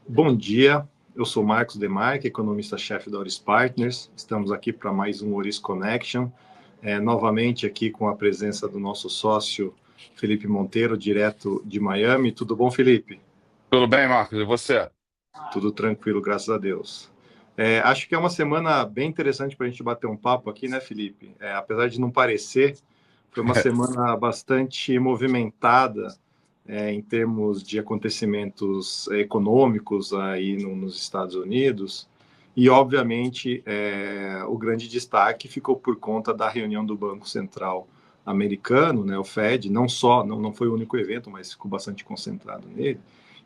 Bom dia, eu sou Marcos Demarque, economista-chefe da Oris Partners. Estamos aqui para mais um Oris Connection, novamente aqui com a presença do nosso sócio Felipe Monteiro, direto de Miami. Tudo bom, Felipe? Tudo bem, Marcos? E você? Tudo tranquilo, graças a Deus. Acho que é uma semana bem interessante para a gente bater um papo aqui, né, Felipe? Apesar de não parecer, foi uma semana bastante movimentada em termos de acontecimentos econômicos aí nos Estados Unidos. E, obviamente, o grande destaque ficou por conta da reunião do Banco Central americano, né, o Fed, não foi o único evento, mas ficou bastante concentrado nele.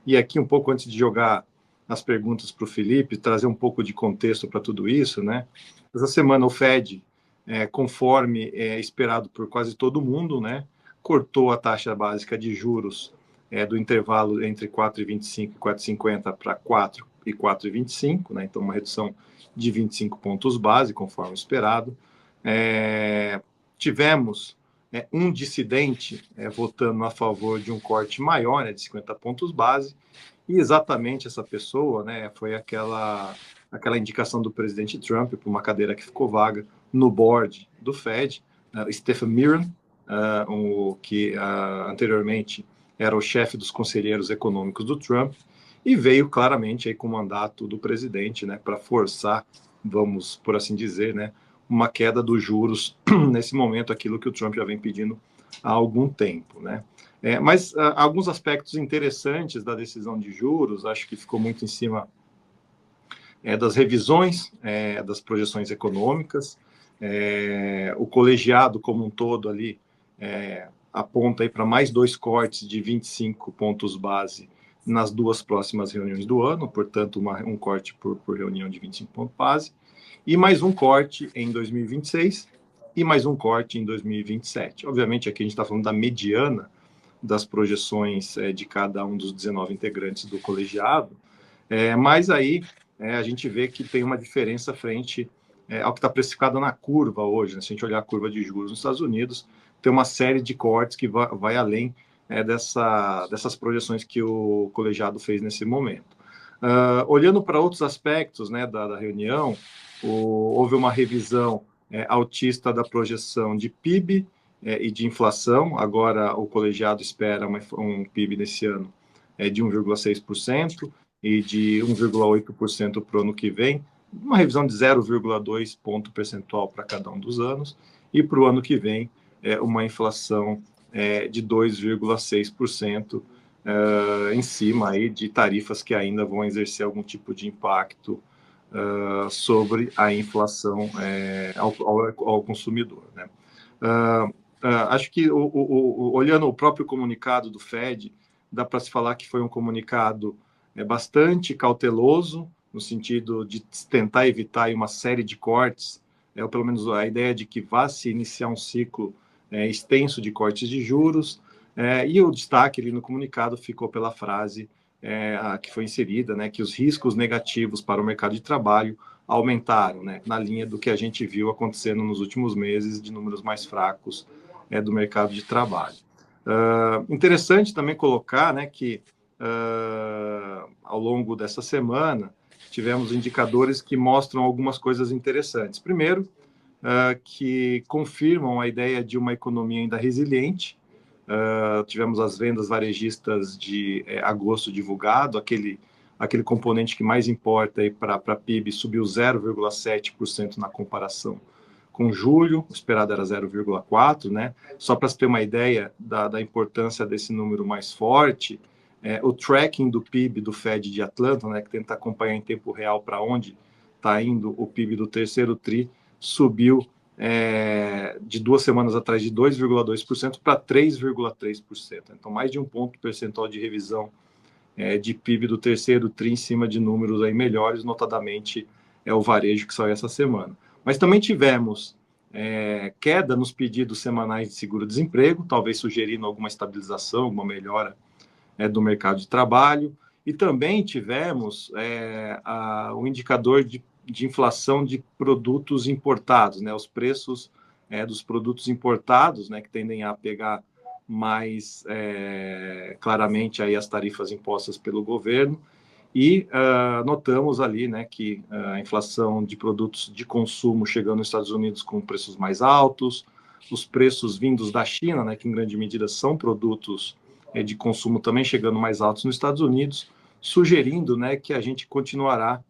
E aqui, um pouco antes de jogar as perguntas para o Felipe, trazer um pouco de contexto para tudo isso, né? Essa semana o Fed, conforme esperado por quase todo mundo, né, cortou a taxa básica de juros do intervalo entre 4,25 e 4,50 para 4 e 4,25, né? Então uma redução de 25 pontos base, conforme esperado. Tivemos um dissidente votando a favor de um corte maior, de 50 pontos base, e exatamente essa pessoa, né, foi aquela indicação do presidente Trump para uma cadeira que ficou vaga no board do Fed, Stephen Miran, que anteriormente era o chefe dos conselheiros econômicos do Trump, e veio claramente aí com o mandato do presidente, né, para forçar, vamos por assim dizer, né, uma queda dos juros nesse momento, aquilo que o Trump já vem pedindo há algum tempo, né? Mas alguns aspectos interessantes da decisão de juros, acho que ficou muito em cima das revisões das projeções econômicas, o colegiado como um todo ali aponta aí para mais 2 cortes de 25 pontos base nas duas próximas reuniões do ano, portanto um corte por reunião de 25 pontos base, e mais um corte em 2026 e mais um corte em 2027. Obviamente aqui a gente está falando da mediana das projeções de cada um dos 19 integrantes do colegiado, mas aí a gente vê que tem uma diferença frente ao que está precificado na curva hoje, né? Se a gente olhar a curva de juros nos Estados Unidos, tem uma série de cortes que vai além dessas projeções que o colegiado fez nesse momento. Olhando para outros aspectos, né, da reunião, houve uma revisão altista da projeção de PIB e de inflação. Agora o colegiado espera um PIB nesse ano de 1,6% e de 1,8% para o ano que vem, uma revisão de 0,2 ponto percentual para cada um dos anos, e para o ano que vem uma inflação de 2,6%, em cima aí de tarifas que ainda vão exercer algum tipo de impacto sobre a inflação ao consumidor, né? Acho que olhando o próprio comunicado do Fed, dá para se falar que foi um comunicado bastante cauteloso, no sentido de tentar evitar uma série de cortes, ou pelo menos a ideia de que vá se iniciar um ciclo extenso de cortes de juros, e o destaque ali no comunicado ficou pela frase que foi inserida, né, que os riscos negativos para o mercado de trabalho aumentaram, né, na linha do que a gente viu acontecendo nos últimos meses de números mais fracos do mercado de trabalho. Interessante também colocar, né, que ao longo dessa semana tivemos indicadores que mostram algumas coisas interessantes. Primeiro, que confirmam a ideia de uma economia ainda resiliente. Tivemos as vendas varejistas de agosto divulgado, aquele componente que mais importa para PIB subiu 0,7% na comparação com julho, o esperado era 0,4%, né? Só para se ter uma ideia da importância desse número mais forte, o tracking do PIB do Fed de Atlanta, né, que tenta acompanhar em tempo real para onde está indo o PIB do terceiro TRI, subiu de 2 semanas atrás de 2,2% para 3,3%. Então, mais de um ponto percentual de revisão de PIB do terceiro TRI em cima de números aí melhores, notadamente o varejo que saiu essa semana. Mas também tivemos queda nos pedidos semanais de seguro-desemprego, talvez sugerindo alguma estabilização, alguma melhora do mercado de trabalho, e também tivemos o indicador de inflação de produtos importados, né, os preços dos produtos importados, né, que tendem a pegar mais claramente aí as tarifas impostas pelo governo, E notamos ali, né, que a inflação de produtos de consumo chegando nos Estados Unidos com preços mais altos, os preços vindos da China, né, que em grande medida são produtos de consumo também chegando mais altos nos Estados Unidos, sugerindo, né, que a gente continuará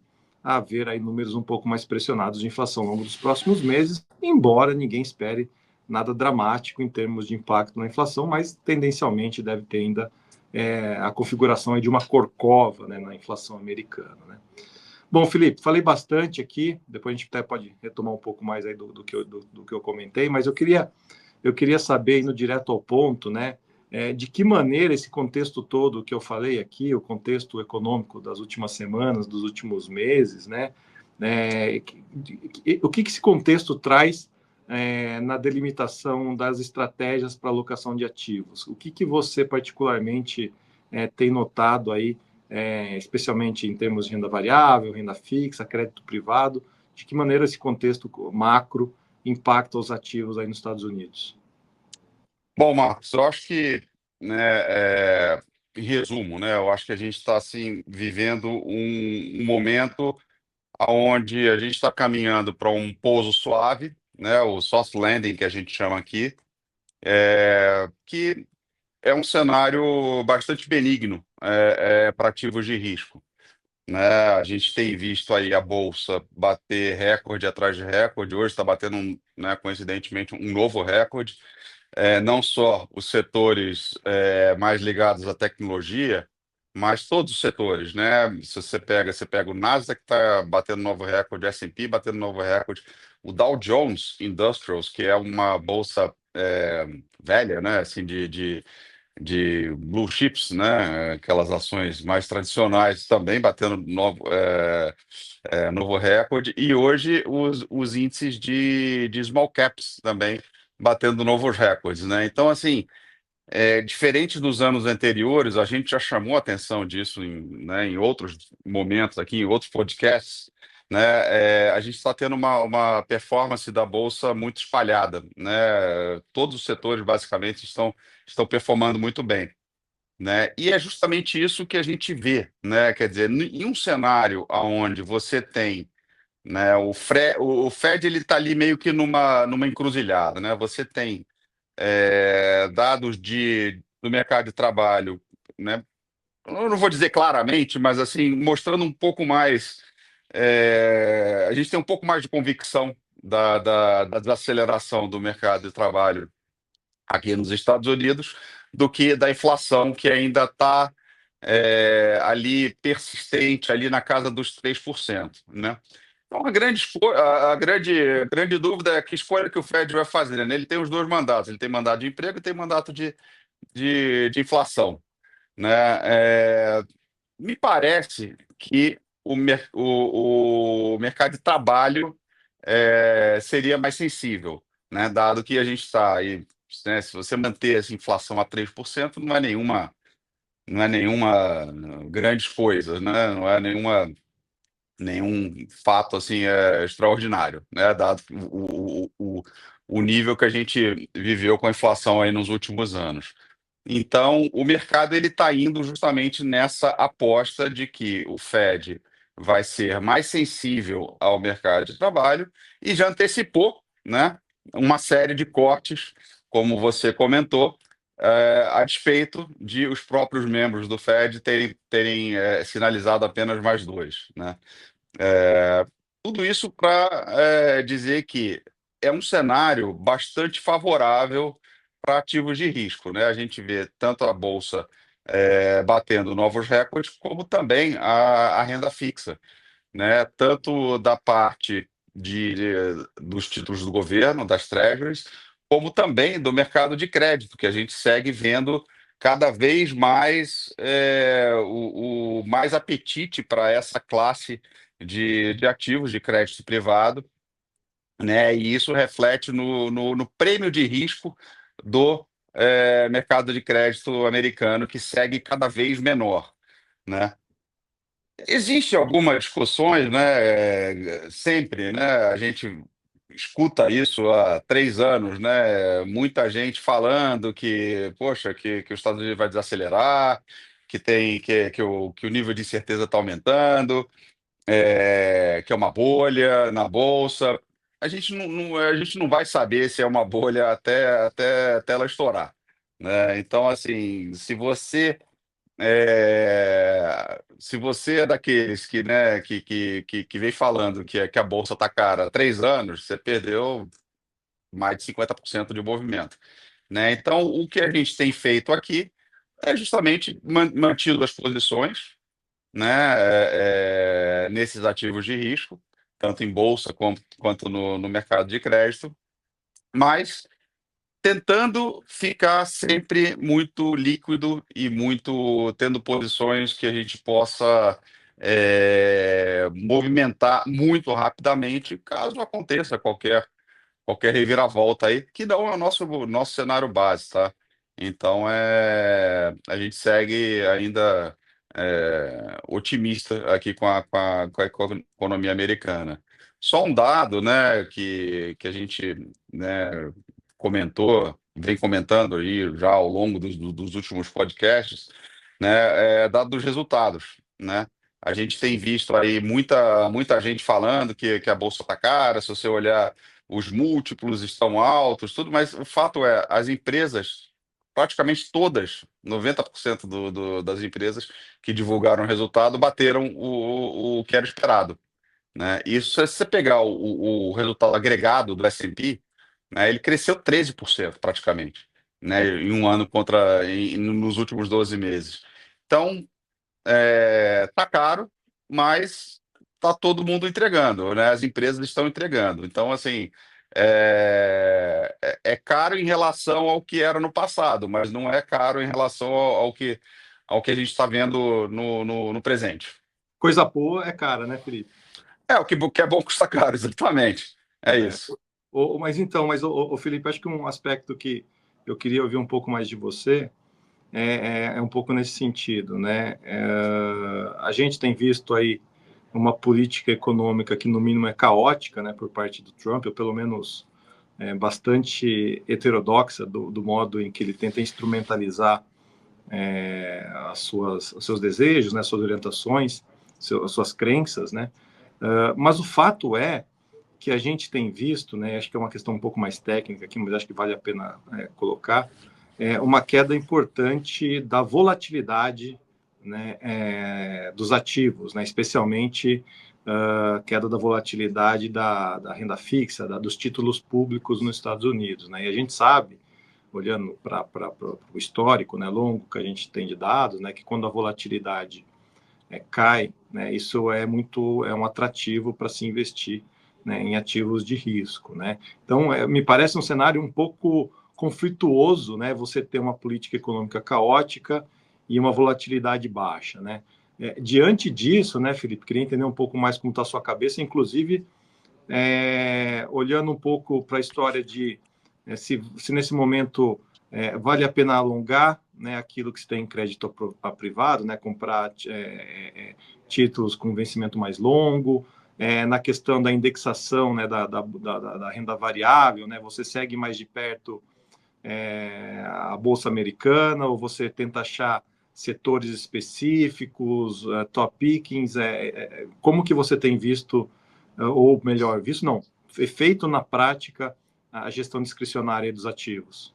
a ver aí números um pouco mais pressionados de inflação ao longo dos próximos meses, embora ninguém espere nada dramático em termos de impacto na inflação, mas tendencialmente deve ter ainda a configuração aí de uma corcova, né, na inflação americana, né? Bom, Felipe, falei bastante aqui, depois a gente até pode retomar um pouco mais aí do que eu comentei, mas eu queria saber, indo direto ao ponto, né, de que maneira esse contexto todo que eu falei aqui, o contexto econômico das últimas semanas, dos últimos meses, né, o que esse contexto traz na delimitação das estratégias para alocação de ativos? O que você particularmente tem notado aí, especialmente em termos de renda variável, renda fixa, crédito privado, de que maneira esse contexto macro impacta os ativos aí nos Estados Unidos? Bom, Marcos, eu acho que, né, em resumo, né, eu acho que a gente está assim vivendo um momento onde a gente está caminhando para um pouso suave, né, o soft landing que a gente chama aqui, que é um cenário bastante benigno para ativos de risco, né? A gente tem visto aí a bolsa bater recorde atrás de recorde. Hoje está batendo, né, coincidentemente, um novo recorde. Não só os setores mais ligados à tecnologia, mas todos os setores, né? Se você pega o Nasdaq está batendo novo recorde, o S&P batendo novo recorde, o Dow Jones Industrials, que é uma bolsa velha, né? Assim, de blue chips, né? Aquelas ações mais tradicionais também batendo novo recorde, e hoje os índices de small caps também batendo novos recordes, né? Então, assim, diferente dos anos anteriores, a gente já chamou a atenção disso né, em outros momentos aqui, em outros podcasts, né? A gente está tendo uma performance da Bolsa muito espalhada, né? Todos os setores, basicamente, estão performando muito bem, né? E é justamente isso que a gente vê, né? Quer dizer, em um cenário onde você tem, né, o Fed ele está ali meio que numa encruzilhada, né? Você tem dados do mercado de trabalho, né? Eu não vou dizer claramente, mas assim, mostrando um pouco mais. A gente tem um pouco mais de convicção da desaceleração do mercado de trabalho aqui nos Estados Unidos do que da inflação, que ainda está ali persistente, ali na casa dos 3%, né? Então, a grande dúvida é que escolha que o Fed vai fazer, né? Ele tem os dois mandatos, ele tem mandato de emprego e tem mandato de inflação, né? Me parece que o mercado de trabalho seria mais sensível, né? Dado que a gente está aí, né? Se você manter essa inflação a 3%, não é nenhuma grande coisa, né? Não é nenhum fato assim extraordinário, né? Dado o nível que a gente viveu com a inflação aí nos últimos anos. Então, o mercado ele está indo justamente nessa aposta de que o Fed vai ser mais sensível ao mercado de trabalho e já antecipou, né, uma série de cortes, como você comentou, a despeito de os próprios membros do Fed terem sinalizado apenas mais dois, né? É, tudo isso para dizer que é um cenário bastante favorável para ativos de risco, né? A gente vê tanto a Bolsa batendo novos recordes, como também a renda fixa, né? Tanto da parte dos títulos do governo, das treasuries, como também do mercado de crédito, que a gente segue vendo cada vez mais o mais apetite para essa classe de ativos de crédito privado, né? E isso reflete no prêmio de risco do mercado de crédito americano, que segue cada vez menor, né? Existe algumas discussões, né? Sempre, né? A gente escuta isso há 3 anos, né? Muita gente falando que, poxa, que os Estados Unidos vai desacelerar, que o nível de incerteza está aumentando, que é uma bolha na bolsa. A gente não vai saber se é uma bolha até ela estourar, né? Então, assim, se você é daqueles que, né, que vem falando que a bolsa está cara há 3 anos, você perdeu mais de 50% de movimento, né? Então, o que a gente tem feito aqui é justamente mantido as posições, né, nesses ativos de risco, tanto em bolsa quanto no mercado de crédito, mas tentando ficar sempre muito líquido e muito tendo posições que a gente possa movimentar muito rapidamente, caso aconteça qualquer reviravolta aí, que não é o nosso cenário base, tá? Então, a gente segue ainda otimista aqui com a economia americana. Só um dado, né, que a gente, né, vem comentando aí já ao longo dos últimos podcasts, né, dado dos resultados, né? A gente tem visto aí muita gente falando que a bolsa está cara, se você olhar os múltiplos estão altos, tudo, mas o fato é, as empresas, praticamente todas, 90% das empresas que divulgaram o resultado, bateram o que era esperado, né? Isso, se você pegar o resultado agregado do S&P, né, ele cresceu 13% praticamente, né, em um ano nos últimos 12 meses. Então, tá caro, mas tá todo mundo entregando, né? As empresas estão entregando. Então, assim, é caro em relação ao que era no passado, mas não é caro em relação ao que a gente está vendo no presente. Coisa boa é cara, né, Felipe? O que é bom custa caro, exatamente. É É. isso. Mas, Felipe, acho que um aspecto que eu queria ouvir um pouco mais de você é um pouco nesse sentido, né? A gente tem visto aí uma política econômica que, no mínimo, é caótica, né, por parte do Trump, ou pelo menos bastante heterodoxa do modo em que ele tenta instrumentalizar os seus desejos, né, suas orientações, as suas crenças, né? Mas o fato é que a gente tem visto, né, acho que é uma questão um pouco mais técnica aqui, mas acho que vale a pena colocar, uma queda importante da volatilidade, né, dos ativos, né, especialmente queda da volatilidade da renda fixa, dos títulos públicos nos Estados Unidos. Né, e a gente sabe, olhando para o histórico, né, longo que a gente tem de dados, né, que quando a volatilidade cai, né, isso é um atrativo para se investir, né, em ativos de risco, né? Então, me parece um cenário um pouco conflituoso, né? Você ter uma política econômica caótica e uma volatilidade baixa, né? Diante disso, né, Felipe, queria entender um pouco mais como está a sua cabeça, inclusive olhando um pouco para a história de se nesse momento vale a pena alongar, né, aquilo que se tem em crédito a privado, né, comprar títulos com vencimento mais longo, na questão da indexação, né, da renda variável, né, você segue mais de perto a Bolsa Americana ou você tenta achar setores específicos, top pickings, como que você tem visto, ou melhor, visto não, feito na prática a gestão discricionária dos ativos?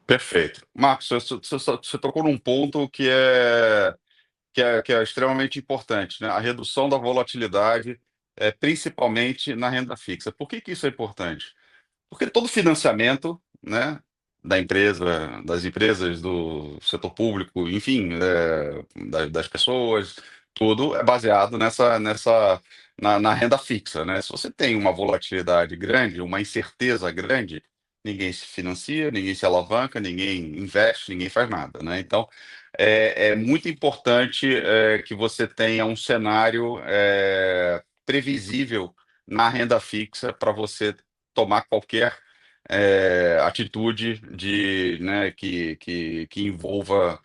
Perfeito. Marcos, você tocou num ponto que é extremamente importante, né? A redução da volatilidade, principalmente na renda fixa. Por que isso é importante? Porque todo financiamento, né, das empresas, do setor público, enfim, das pessoas, tudo é baseado na renda fixa, né? Se você tem uma volatilidade grande, uma incerteza grande, ninguém se financia, ninguém se alavanca, ninguém investe, ninguém faz nada, né? Então, é muito importante que você tenha um cenário previsível na renda fixa para você tomar qualquer atitude né, que envolva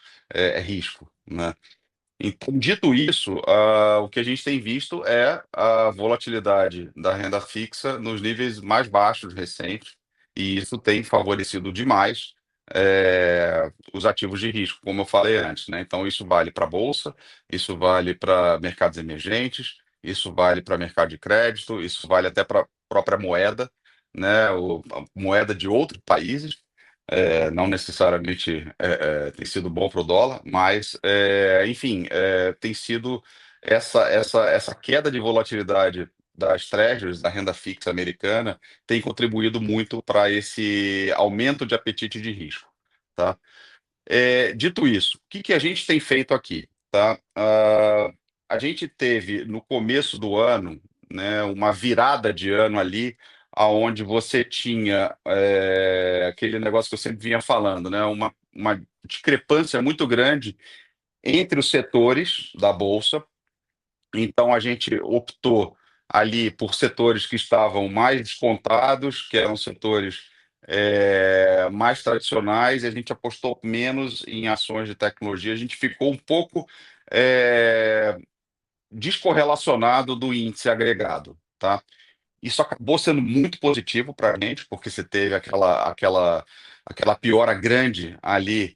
risco, né? Então, dito isso, o que a gente tem visto é a volatilidade da renda fixa nos níveis mais baixos recentes, e isso tem favorecido demais, os ativos de risco, como eu falei antes, né? Então, isso vale para a Bolsa, isso vale para mercados emergentes, isso vale para mercado de crédito, isso vale até para a própria moeda, né? A moeda de outros países. Não necessariamente tem sido bom para o dólar, mas, enfim, tem sido essa queda de volatilidade das treasuries, da renda fixa americana, tem contribuído muito para esse aumento de apetite de risco, tá? Dito isso, o que que a gente tem feito aqui, tá? A gente teve no começo do ano, né, uma virada de ano ali, aonde você tinha aquele negócio que eu sempre vinha falando, né, uma discrepância muito grande entre os setores da bolsa. Então a gente optou ali por setores que estavam mais descontados, que eram setores mais tradicionais, e a gente apostou menos em ações de tecnologia. A gente ficou um pouco eh, descorrelacionado do índice agregado, tá? Isso acabou sendo muito positivo para a gente, porque você teve aquela piora grande ali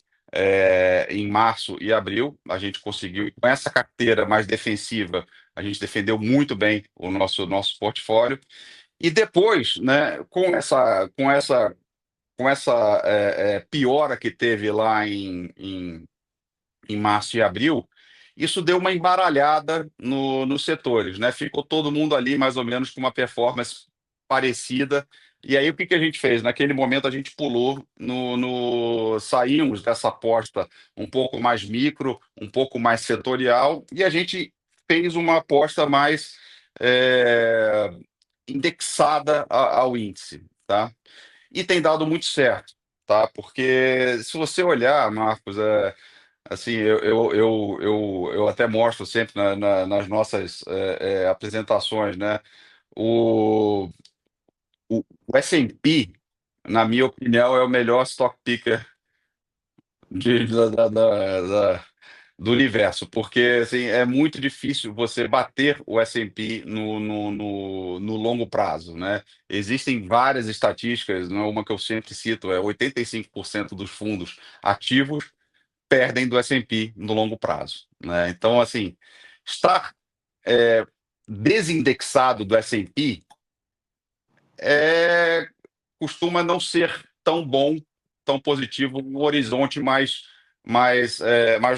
em março e abril. A gente conseguiu, com essa carteira mais defensiva, a gente defendeu muito bem o nosso portfólio. E depois, né, com essa piora que teve lá em março e abril, isso deu uma embaralhada nos setores, né? Ficou todo mundo ali mais ou menos com uma performance parecida. E aí o que que a gente fez? Naquele momento a gente pulou saímos dessa aposta um pouco mais micro, um pouco mais setorial, e a gente fez uma aposta mais é, indexada ao índice, tá? E tem dado muito certo, tá? Porque se você olhar, Marcos, assim, eu até mostro sempre nas nossas apresentações, né? O, o S&P, na minha opinião, é o melhor stock picker de- da, da- da- da- do universo, porque assim, é muito difícil você bater o S&P no longo prazo, né? Existem várias estatísticas, né? Uma que eu sempre cito é 85% dos fundos ativos perdem do S&P no longo prazo, né? Então, assim, estar é, desindexado do S&P é, costuma não ser tão bom, tão positivo no horizonte mais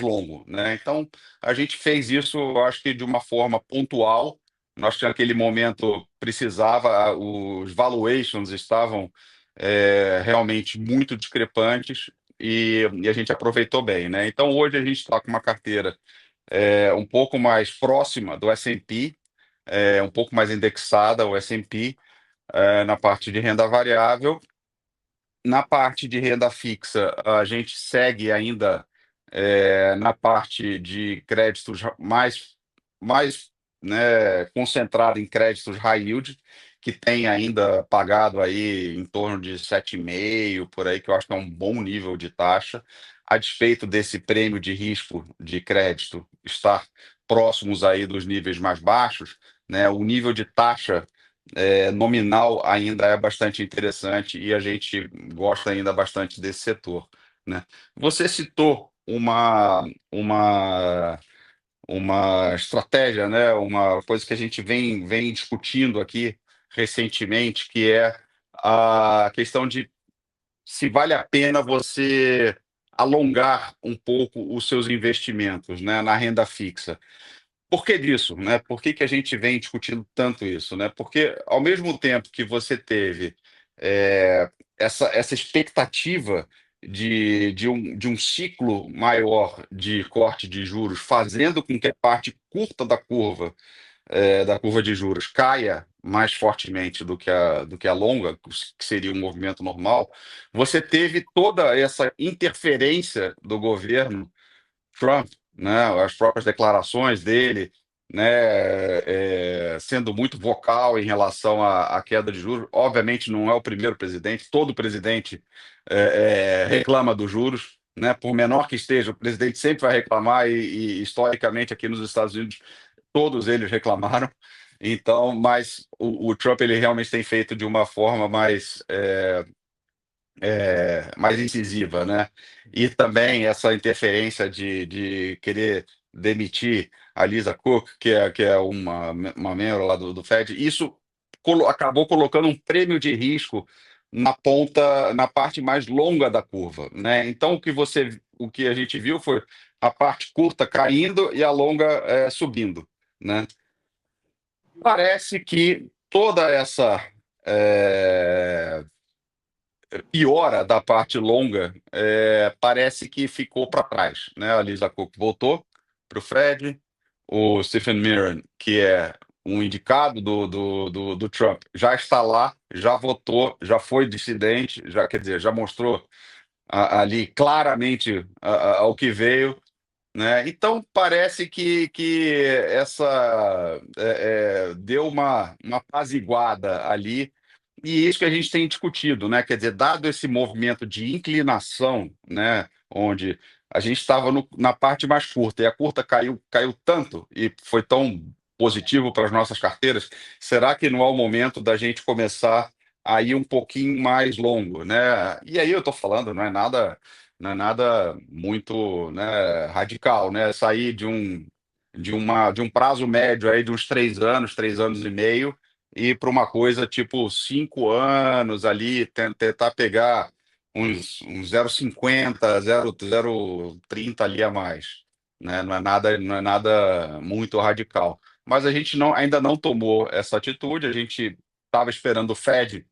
longo, né? Então, a gente fez isso, eu acho que de uma forma pontual. Nós, naquele momento, precisava, os valuations estavam realmente muito discrepantes e a gente aproveitou bem, né? Então, hoje a gente está com uma carteira um pouco mais próxima do S&P, um pouco mais indexada ao S&P, na parte de renda variável. Na parte de renda fixa, a gente segue ainda na parte de créditos mais né, concentrado em créditos high yield, que tem ainda pagado aí em torno de 7,5 por aí, que eu acho que é um bom nível de taxa, a despeito desse prêmio de risco de crédito estar próximos aí dos níveis mais baixos, né, o nível de taxa nominal ainda é bastante interessante e a gente gosta ainda bastante desse setor, né? Você citou uma estratégia, né? Uma coisa que a gente vem discutindo aqui recentemente, que é a questão de se vale a pena você alongar um pouco os seus investimentos, né, na renda fixa. Por que disso, né? Por que que a gente vem discutindo tanto isso, né? Porque ao mesmo tempo que você teve essa expectativa de um ciclo maior de corte de juros, fazendo com que a parte curta da curva de juros caia mais fortemente do que a longa, que seria um movimento normal, você teve toda essa interferência do governo Trump, né, as próprias declarações dele, né, sendo muito vocal em relação à queda de juros. Obviamente, não é o primeiro presidente, todo presidente reclama dos juros, né, por menor que esteja, o presidente sempre vai reclamar, e historicamente, aqui nos Estados Unidos, todos eles reclamaram. Então, mas o Trump ele realmente tem feito de uma forma mais incisiva, né? E também essa interferência de querer demitir a Lisa Cook, que é uma membro lá do Fed, isso acabou colocando um prêmio de risco na ponta, na parte mais longa da curva, né? Então o que a gente viu foi a parte curta caindo e a longa subindo, né? Parece que toda essa é, piora da parte longa, parece que ficou para trás, né? A Lisa Cook voltou para o Fed, o Stephen Miller, que é um indicado do Trump, já está lá, já votou, já foi dissidente, já quer dizer, já mostrou ali claramente ao que veio, né? Então parece que essa deu uma apaziguada ali, e isso que a gente tem discutido, né? Quer dizer, dado esse movimento de inclinação, né? Onde a gente estava na parte mais curta e a curta caiu tanto e foi tão positivo para as nossas carteiras, será que não é o momento da gente começar a ir um pouquinho mais longo, né? E aí eu estou falando, não é nada muito, né, radical, né? Sair de um prazo médio aí de uns 3 anos, 3 anos e meio, e para uma coisa tipo 5 anos ali, tentar pegar uns 0,50, 0,30 ali a mais, né? Não é nada muito radical. Mas a gente ainda não tomou essa atitude, a gente estava esperando o Fed,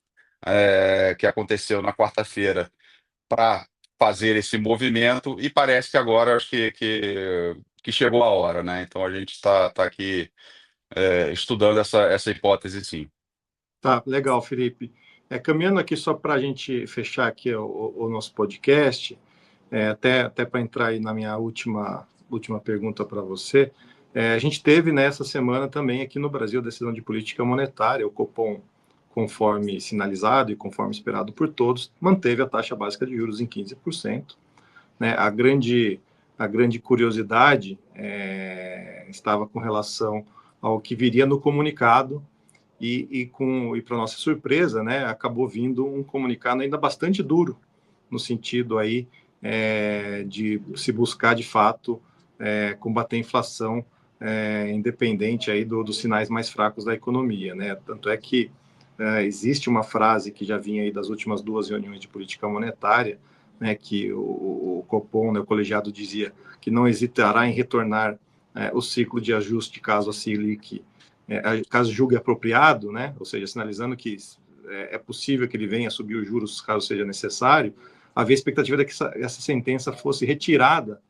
que aconteceu na quarta-feira, para fazer esse movimento, e parece que agora acho que chegou a hora, né? Então a gente está aqui estudando essa hipótese, sim. Tá, legal, Felipe. Caminhando aqui só para a gente fechar aqui o nosso podcast, até para entrar aí na minha última pergunta para você, a gente teve nessa semana também aqui no Brasil a decisão de política monetária, o Copom, conforme sinalizado e conforme esperado por todos, manteve a taxa básica de juros em 15%. Né? A grande curiosidade estava com relação ao que viria no comunicado, e para nossa surpresa, né, acabou vindo um comunicado ainda bastante duro, no sentido aí de se buscar de fato combater a inflação, independente aí dos sinais mais fracos da economia, né? Tanto é que existe uma frase que já vinha aí das últimas duas reuniões de política monetária, né, que o Copom, né, o colegiado, dizia que não hesitará em retornar o ciclo de ajuste caso a Selic, caso julgue apropriado, né, ou seja, sinalizando que é possível que ele venha a subir os juros caso seja necessário. Havia expectativa de que essa sentença fosse retirada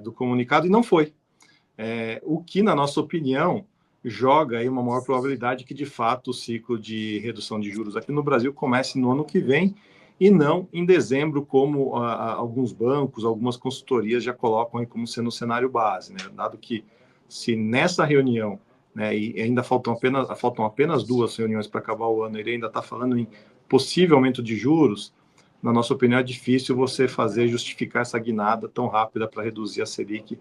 do comunicado, e não foi. O que, na nossa opinião, joga aí uma maior probabilidade que, de fato, o ciclo de redução de juros aqui no Brasil comece no ano que vem e não em dezembro, como alguns bancos, algumas consultorias já colocam aí como sendo o cenário base, né? Dado que, se nessa reunião, né, e ainda faltam apenas duas reuniões para acabar o ano, ele ainda está falando em possível aumento de juros. Na nossa opinião, é difícil você justificar essa guinada tão rápida para reduzir a Selic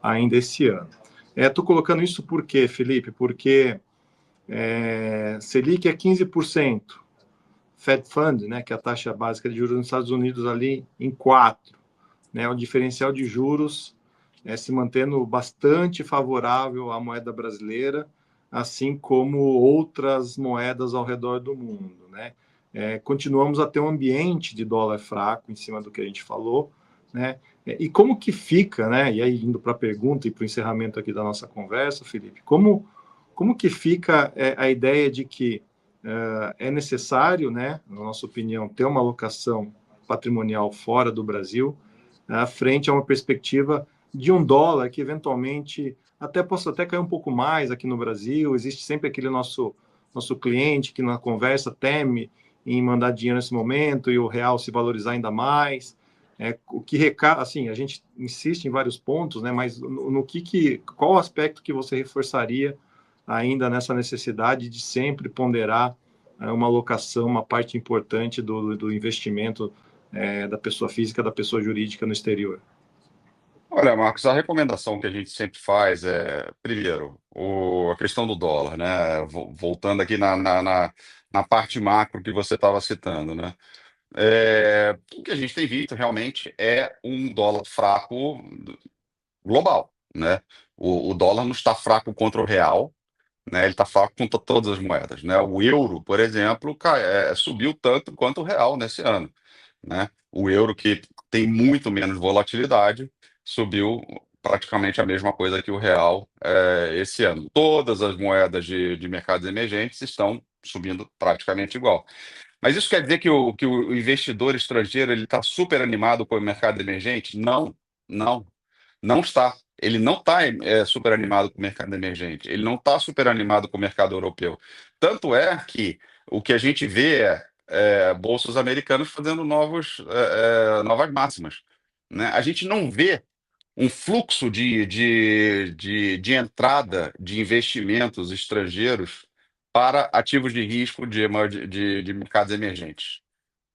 ainda esse ano. Estou colocando isso por quê, Felipe? Porque Selic é 15%, Fed Fund, né, que é a taxa básica de juros nos Estados Unidos, ali em 4%. Né, o diferencial de juros se mantendo bastante favorável à moeda brasileira, assim como outras moedas ao redor do mundo. Né? Continuamos a ter um ambiente de dólar fraco, em cima do que a gente falou. Né? E como que fica, né? E aí indo para a pergunta e para o encerramento aqui da nossa conversa, Felipe, como que fica a ideia de que é necessário, né, na nossa opinião, ter uma alocação patrimonial fora do Brasil, frente a uma perspectiva de um dólar que eventualmente possa até cair um pouco mais aqui no Brasil. Existe sempre aquele nosso cliente que na conversa teme em mandar dinheiro nesse momento e o real se valorizar ainda mais. O que assim, a gente insiste em vários pontos, né? Mas qual aspecto que você reforçaria ainda nessa necessidade de sempre ponderar uma alocação, uma parte importante do investimento da pessoa física, da pessoa jurídica no exterior? Olha, Marcos, a recomendação que a gente sempre faz é, primeiro, a questão do dólar, né? Voltando aqui na parte macro que você estava citando, né? O que a gente tem visto realmente é um dólar fraco global, né? O dólar não está fraco contra o real, né? Ele está fraco contra todas as moedas, né? O euro, por exemplo, subiu tanto quanto o real nesse ano, né? O euro, que tem muito menos volatilidade, subiu praticamente a mesma coisa que o real esse ano. Todas as moedas de mercados emergentes estão subindo praticamente igual. Mas isso quer dizer que o investidor estrangeiro ele está super animado com o mercado emergente? Não, não. Não está. Ele não está super animado com o mercado emergente. Ele não está super animado com o mercado europeu. Tanto é que o que a gente vê bolsas americanas fazendo novas máximas, né? A gente não vê um fluxo de entrada de investimentos estrangeiros para ativos de risco de mercados emergentes,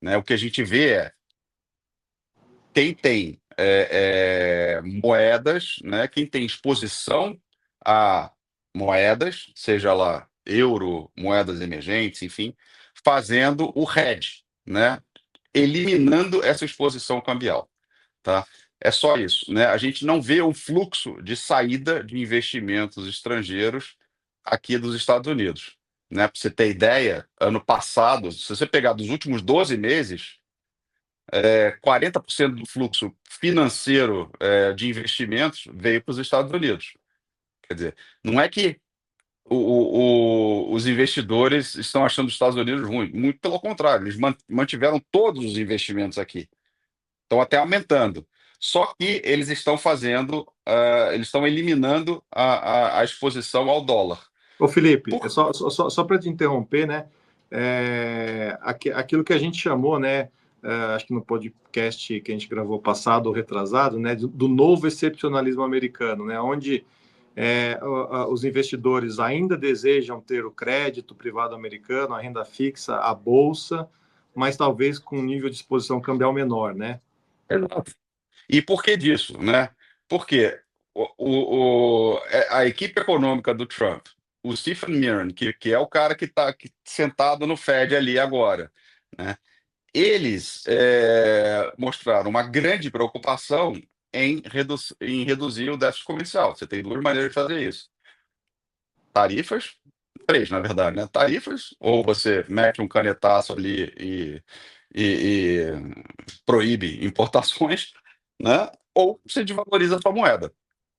né? O que a gente vê quem tem moedas, né? Quem tem exposição a moedas, seja lá euro, moedas emergentes, enfim, fazendo o hedge, né? Eliminando essa exposição cambial, tá? É só isso, né? A gente não vê um fluxo de saída de investimentos estrangeiros aqui dos Estados Unidos, né? Para você ter ideia, ano passado, se você pegar dos últimos 12 meses, 40% do fluxo financeiro de investimentos veio para os Estados Unidos. Quer dizer, não é que os investidores estão achando os Estados Unidos ruim, muito pelo contrário, eles mantiveram todos os investimentos aqui, estão até aumentando. Só que eles estão eles estão eliminando a exposição ao dólar. Ô, Felipe, Por... só para te interromper, né? Aquilo que a gente chamou, né? Acho que no podcast que a gente gravou passado ou retrasado, né? Do novo excepcionalismo americano, né? Onde os investidores ainda desejam ter o crédito privado americano, a renda fixa, a bolsa, mas talvez com um nível de exposição cambial menor, né? Exato. E por que disso, né? Porque a equipe econômica do Trump, o Stephen Mnuchin, que é o cara que está sentado no Fed ali agora, né? Eles mostraram uma grande preocupação em reduzir o déficit comercial. Você tem duas maneiras de fazer isso: tarifas, três, na verdade, né? Tarifas, ou você mete um canetaço ali e proíbe importações, né? Ou você desvaloriza a sua moeda.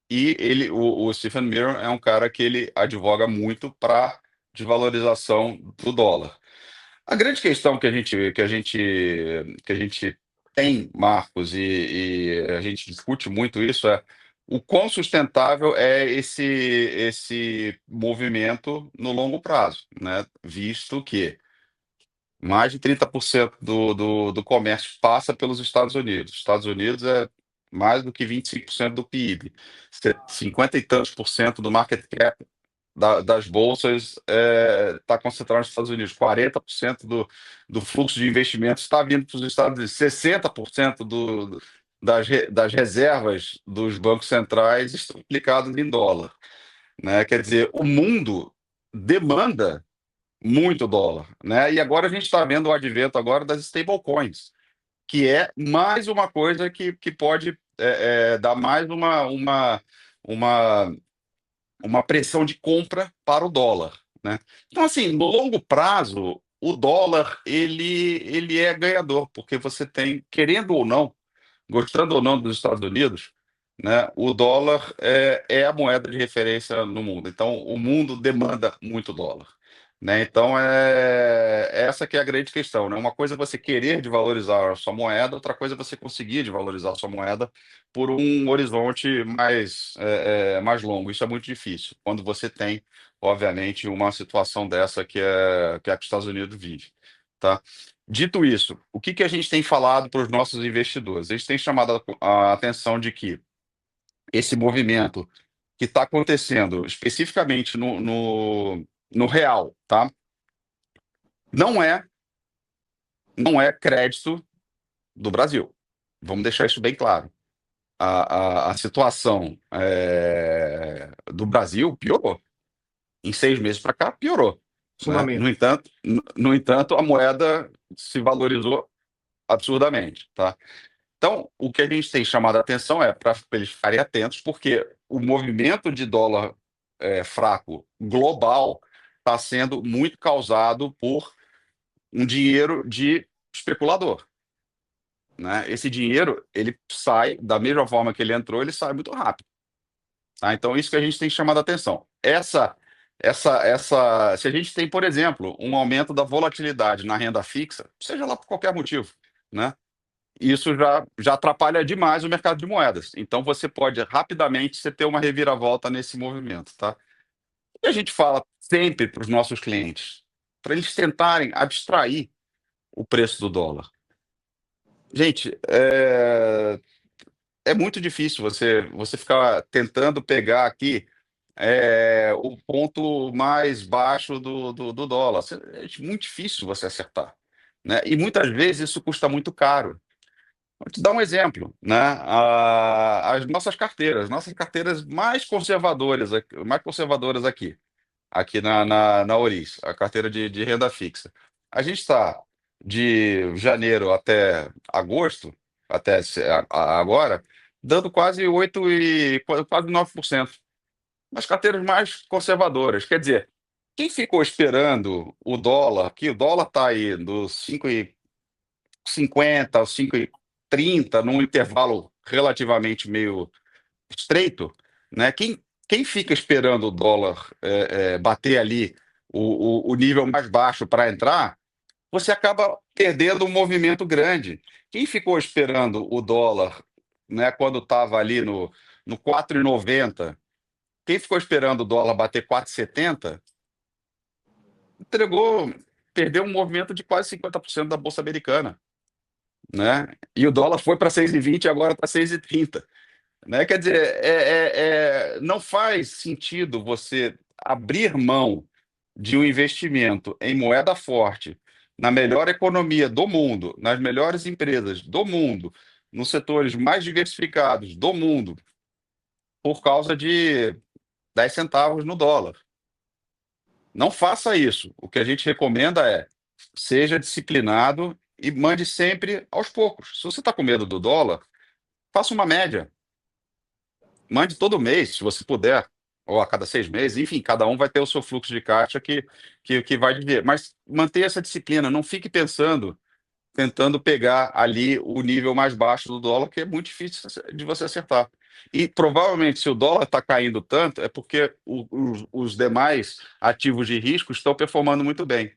E o Stephen Miller é um cara que ele advoga muito para desvalorização do dólar. A grande questão que a gente tem, Marcos, e a gente discute muito isso, é o quão sustentável é esse movimento no longo prazo, né? Visto que mais de 30% do comércio passa pelos Estados Unidos. Os Estados Unidos é mais do que 25% do PIB. 50 e tantos por cento do market cap das bolsas está concentrado nos Estados Unidos. 40% do fluxo de investimentos está vindo para os Estados Unidos. 60% das reservas dos bancos centrais estão aplicadas em dólar, né? Quer dizer, o mundo demanda muito dólar, né? E agora a gente está vendo o advento agora das stablecoins, que é mais uma coisa que pode dar mais uma, uma pressão de compra para o dólar, né? Então, assim, no longo prazo, o dólar ele é ganhador, porque você tem, querendo ou não, gostando ou não dos Estados Unidos, né, o dólar é a moeda de referência no mundo. Então, o mundo demanda muito dólar, né? Então, essa que é a grande questão, né? Uma coisa é você querer de valorizar a sua moeda, outra coisa é você conseguir de valorizar a sua moeda por um horizonte mais longo. Isso é muito difícil quando você tem, obviamente, uma situação dessa que os Estados Unidos vive, tá? Dito isso, o que a gente tem falado para os nossos investidores? A gente tem chamado a atenção de que esse movimento que está acontecendo especificamente no real, tá? Não é, não é crédito do Brasil. Vamos deixar isso bem claro. A situação do Brasil piorou. Em 6 meses para cá, piorou, né? No Sumamente. entanto, no entanto, a moeda se valorizou absurdamente, tá? Então, o que a gente tem chamado a atenção é para eles ficarem atentos, porque o movimento de dólar fraco global está sendo muito causado por um dinheiro de especulador, né? Esse dinheiro, ele sai da mesma forma que ele entrou, ele sai muito rápido, tá? Então, isso que a gente tem chamado a atenção. Se a gente tem, por exemplo, um aumento da volatilidade na renda fixa, seja lá por qualquer motivo, né? Isso já atrapalha demais o mercado de moedas. Então, você pode rapidamente você ter uma reviravolta nesse movimento, tá? E a gente fala sempre para os nossos clientes, para eles tentarem abstrair o preço do dólar. Gente, é muito difícil você ficar tentando pegar aqui o ponto mais baixo do dólar. É muito difícil você acertar, né? E muitas vezes isso custa muito caro. Vou te dar um exemplo, né? As nossas carteiras mais conservadoras aqui na Oris, a carteira de renda fixa. A gente está de janeiro até agosto, agora, dando quase 8 quase 9%. Nas carteiras mais conservadoras. Quer dizer, quem ficou esperando o dólar, que o dólar está aí dos 5,50 aos 5,30, num intervalo relativamente meio estreito, né? Quem fica esperando o dólar bater ali o nível mais baixo para entrar, você acaba perdendo um movimento grande. Quem ficou esperando o dólar, né, quando estava ali no 4,90, quem ficou esperando o dólar bater 4,70, entregou, perdeu um movimento de quase 50% da Bolsa Americana, né? E o dólar foi para 6,20 e agora está 6,30, né? Quer dizer, não faz sentido você abrir mão de um investimento em moeda forte, na melhor economia do mundo, nas melhores empresas do mundo, nos setores mais diversificados do mundo, por causa de 10 centavos no dólar. Não faça isso. O que a gente recomenda é seja disciplinado e mande sempre aos poucos. Se você está com medo do dólar, faça uma média. Mande todo mês, se você puder, ou a cada 6 meses. Enfim, cada um vai ter o seu fluxo de caixa que vai viver. Mas mantenha essa disciplina. Não fique tentando pegar ali o nível mais baixo do dólar, que é muito difícil de você acertar. E provavelmente, se o dólar está caindo tanto, é porque os demais ativos de risco estão performando muito bem.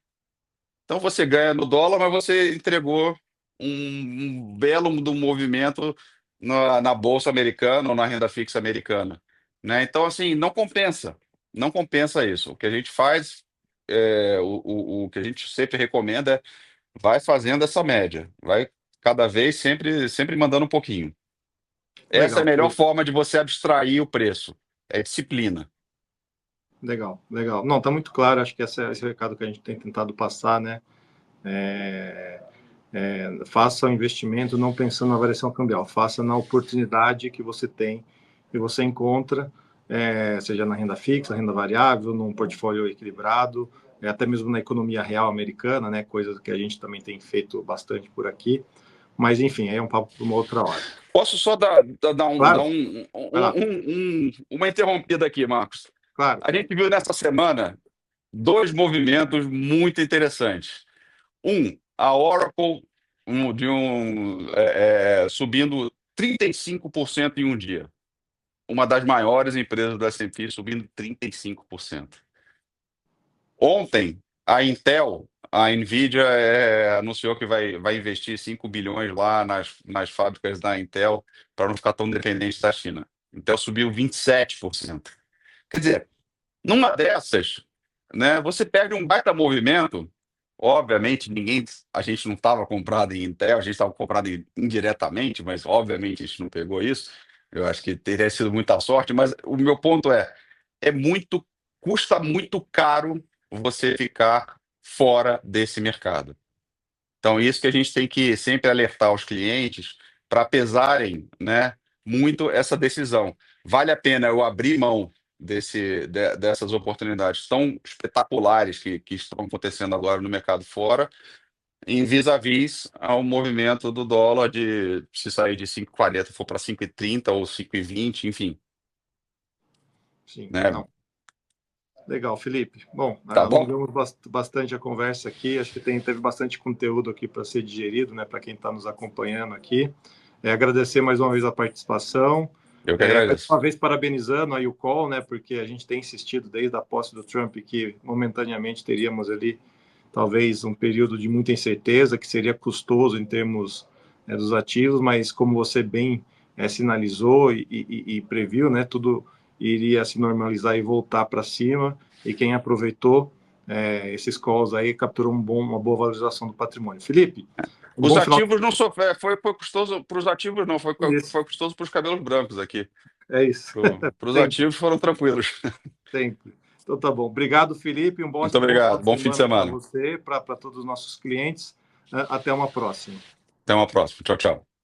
Então você ganha no dólar, mas você entregou um belo do movimento na Bolsa Americana ou na renda fixa americana, né? Então, assim, não compensa. Não compensa isso. O que a gente faz, o que a gente sempre recomenda é vai fazendo essa média, vai cada vez sempre mandando um pouquinho. Essa é a Legal, melhor forma de você abstrair o preço, é disciplina. legal, legal. Não, tá muito claro. Acho que esse é o recado que a gente tem tentado passar, né? É, faça o investimento não pensando na variação cambial, faça na oportunidade que você tem, que você encontra, seja na renda fixa, renda variável, num portfólio equilibrado, até mesmo na economia real americana, né? Coisas que a gente também tem feito bastante por aqui. Mas, enfim, é um papo para uma outra hora. Posso só dar Claro, vai lá. uma interrompida aqui, Marcos? Claro. A gente viu nessa semana dois movimentos muito interessantes. A Oracle subindo 35% em um dia. Uma das maiores empresas do S&P subindo 35%. Ontem, a Nvidia anunciou que vai investir 5 bilhões lá nas fábricas da Intel para não ficar tão dependente da China. Intel subiu 27%. Quer dizer, numa dessas, né, você perde um baita movimento. Obviamente, a gente não estava comprado em Intel, a gente estava comprado indiretamente, mas obviamente a gente não pegou isso. Eu acho que teria sido muita sorte, mas o meu ponto é muito, custa muito caro você ficar fora desse mercado. Então, isso que a gente tem que sempre alertar os clientes para pesarem, né, muito essa decisão. Vale a pena eu abrir mão dessas oportunidades tão espetaculares que estão acontecendo agora no mercado fora, em vis-a-vis ao movimento do dólar de se sair de 5,40 for para 5,30 ou 5,20, enfim, Sim, né? não. Legal, Felipe. Bom, Tá bom? alongamos bastante a conversa aqui. Acho que teve bastante conteúdo aqui para ser digerido, né, para quem está nos acompanhando aqui. Agradecer mais uma vez a participação. Eu que Mais agradeço. uma vez parabenizando aí o call, né, porque a gente tem insistido desde a posse do Trump que momentaneamente teríamos ali talvez um período de muita incerteza, que seria custoso em termos dos ativos, mas como você bem sinalizou e previu, né, tudo iria se normalizar e voltar para cima, e quem aproveitou esses calls aí capturou uma boa valorização do patrimônio. Felipe, um Os bom final ativos não sofreram, foi custoso para os ativos, não, de foi custoso para os cabelos brancos aqui. É isso, Para os sempre, ativos foram tranquilos. sempre. Então tá bom. Obrigado, Felipe. Muito Bom final obrigado. de Bom fim de semana para semana. você, para todos os nossos clientes. Até uma próxima. Até uma próxima. Tchau, tchau.